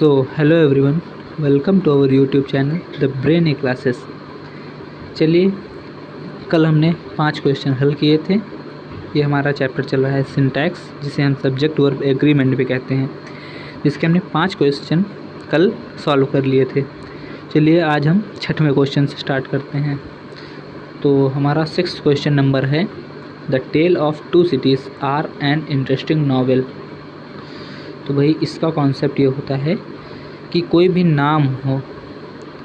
So hello everyone, welcome to our YouTube channel the brain a classes. चलिए, कल हमने 5 question हल किए थे। ये हमारा चैप्टर चल रहा है सिंटैक्स, जिसे हम सब्जेक्ट वर्ब एग्रीमेंट भी कहते हैं, जिसके हमने 5 क्वेश्चन कल सॉल्व कर लिए थे। चलिए, आज हम 6वें क्वेश्चन से स्टार्ट करते हैं। तो हमारा 6th क्वेश्चन नंबर है, the tale of 2 cities are an interesting novel. तो भाई, इसका कॉन्सेप्ट ये होता है कि कोई भी नाम हो,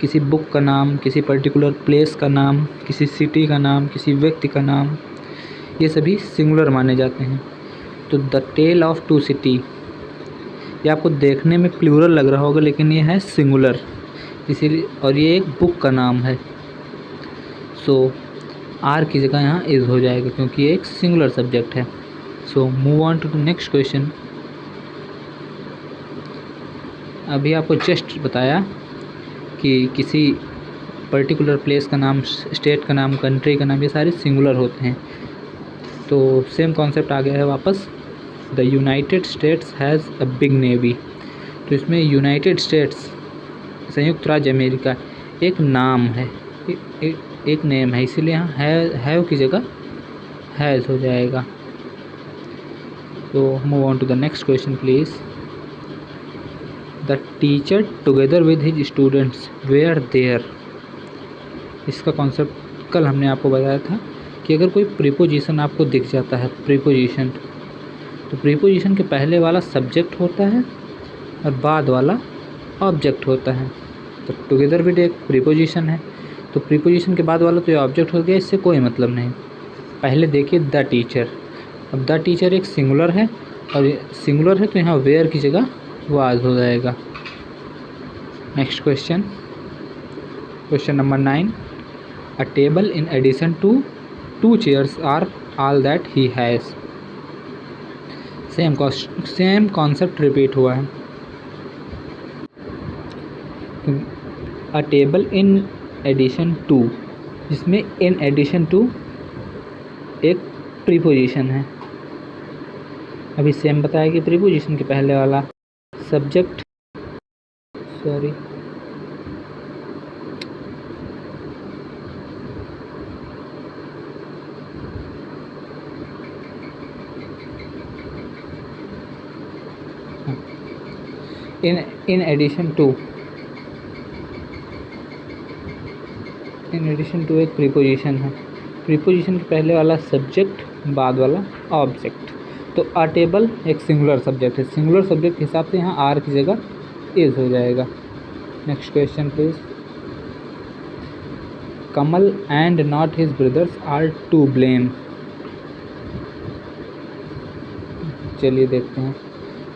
किसी बुक का नाम, किसी पर्टिकुलर प्लेस का नाम, किसी सिटी का नाम, किसी व्यक्ति का नाम, ये सभी सिंगुलर माने जाते हैं। तो द टेल ऑफ 2 सिटी, ये आपको देखने में प्लूरल लग रहा होगा, लेकिन ये है सिंगुलर, इसीलिए। और ये एक बुक का नाम है। सो आर की जगह यहाँ इज़ हो जाएगा, क्योंकि ये एक सिंगुलर सब्जेक्ट है। So move on to the next question. अभी आपको जस्ट बताया कि किसी पर्टिकुलर प्लेस का नाम, स्टेट का नाम, कंट्री का नाम, ये सारे सिंगुलर होते हैं। तो सेम कॉन्सेप्ट आ गया है वापस। The United states has a big navy. तो इसमें यूनाइटेड स्टेट्स, संयुक्त राज्य अमेरिका, एक नाम है, एक नेम है, इसीलिए यहाँ हैव की जगह हैज़ हो जाएगा। तो move on to the next question please. The teacher together with his students were there. इसका कॉन्सेप्ट कल हमने आपको बताया था कि अगर कोई प्रीपोजिशन आपको दिख जाता है, प्रीपोजिशन, तो प्रीपोजिशन के पहले वाला सब्जेक्ट होता है और बाद वाला ऑब्जेक्ट होता है। तो टुगेदर विद एक प्रीपोजिशन है, तो प्रीपोजिशन के बाद वाला तो ये ऑब्जेक्ट हो गया, इससे कोई मतलब नहीं। पहले देखिए द टीचर। अब द टीचर एक सिंगुलर है, और सिंगुलर है तो यहाँ वेयर की जगह वाज हो जाएगा। Next question, question number 9। A table in addition to 2 chairs are all that he has. Same concept repeat हुआ है। A table in addition to, जिसमें इन एडिशन टू एक प्रीपोजिशन है। अभी सेम बताया कि प्रीपोजिशन के पहले वाला subject, sorry, in addition to एक प्रीपोजिशन है। प्रीपोजिशन के पहले वाला सब्जेक्ट, बाद वाला ऑब्जेक्ट। तो अ टेबल एक सिंगुलर सब्जेक्ट है, सिंगुलर सब्जेक्ट के हिसाब से यहाँ आर की जगह इज हो जाएगा। Next question please. Kamal and not his brothers are to blame. चलिए देखते हैं।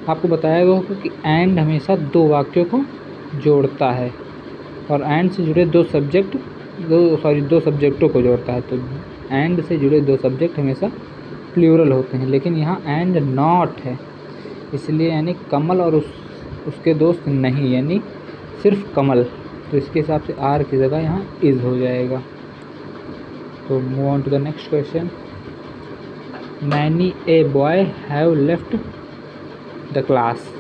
आपको बताया गया होगा कि एंड हमेशा 2 वाक्यों को जोड़ता है, और एंड से जुड़े 2 सब्जेक्टों को जोड़ता है। तो एंड से जुड़े 2 सब्जेक्ट हमेशा प्लूरल होते हैं, लेकिन यहाँ एंड नॉट है, इसलिए यानी कमल और उसके दोस्त नहीं, यानी सिर्फ कमल। तो इसके हिसाब से आर की जगह यहाँ इज हो जाएगा। तो move on to the next question. Many a boy have left the class.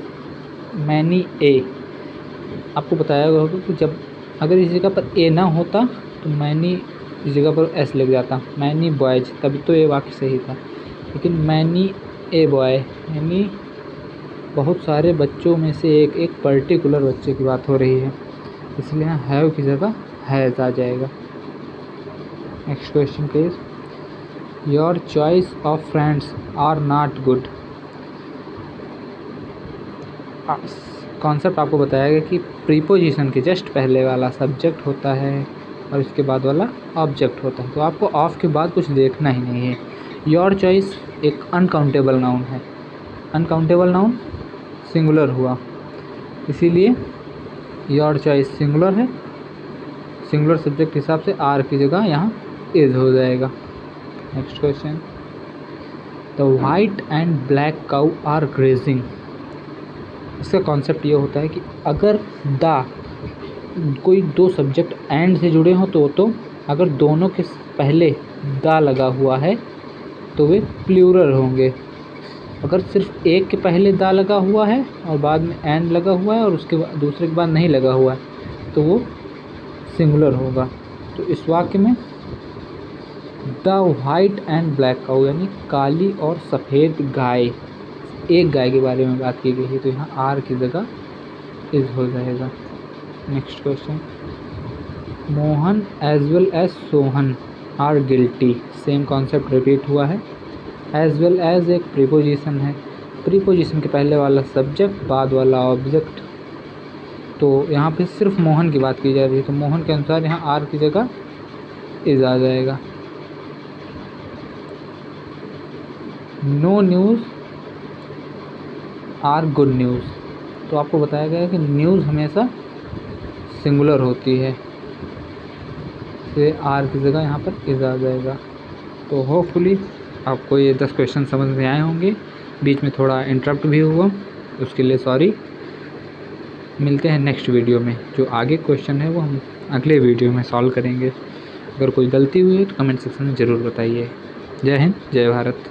Many a, आपको बताया गया होगा कि जब अगर इस जगह पर ए ना होता तो मैनी इस जगह पर एस लग जाता, मैनी बॉयज, तभी तो ये वाक्य सही था। लेकिन मैनी ए बॉय यानी बहुत सारे बच्चों में से एक पर्टिकुलर बच्चे की बात हो रही है, इसलिए यहाँ हैव की जगह हैज़ आ जाएगा। Next question please. Your choice of friends are not good. Concept आपको बताया गया कि प्रीपोजिशन के जस्ट पहले वाला सब्जेक्ट होता है और इसके बाद वाला ऑब्जेक्ट होता है। तो आपको ऑफ के बाद कुछ देखना ही नहीं है। योर चॉइस एक अनकाउंटेबल नाउन है, अनकाउंटेबल नाउन सिंगुलर हुआ, इसीलिए योर चॉइस सिंगुलर है, सिंगुलर सब्जेक्ट के हिसाब से आर की जगह यहाँ इज हो जाएगा। Next question. The white and black cow are grazing. इसका कॉन्सेप्ट ये होता है कि अगर कोई 2 सब्जेक्ट एंड से जुड़े हों तो अगर दोनों के पहले द लगा हुआ है तो वे प्लूरल होंगे। अगर सिर्फ एक के पहले दा लगा हुआ है और बाद में एंड लगा हुआ है और उसके दूसरे के बाद नहीं लगा हुआ है तो वो सिंगुलर होगा। तो इस वाक्य में द वाइट एंड ब्लैक काऊ यानी काली और सफ़ेद गाय, एक गाय के बारे में बात की गई है, तो यहाँ आर की जगह इज हो जाएगा। Next question, Mohan as well as Sohan are guilty, same concept repeat हुआ है। एज वेल एज एक प्रीपोजिशन है, प्रीपोजिशन के पहले वाला सब्जेक्ट बाद वाला ऑब्जेक्ट, तो यहाँ पे सिर्फ मोहन की बात की जा रही है, तो मोहन के अनुसार यहाँ आर की जगह इज आ जाएगा। No news are good news, तो आपको बताया गया है कि न्यूज़ हमेशा सिंगुलर होती है, से आर की जगह यहाँ पर इज आ जाएगा। तो होपफुली आपको ये 10 क्वेश्चन समझ में आए होंगे, बीच में थोड़ा इंटरप्ट भी हुआ, उसके लिए सॉरी। मिलते हैं नेक्स्ट वीडियो में, जो आगे क्वेश्चन है वो हम अगले वीडियो में सॉल्व करेंगे। अगर कोई गलती हुई है तो कमेंट सेक्शन में ज़रूर बताइए। जय हिंद, जय भारत।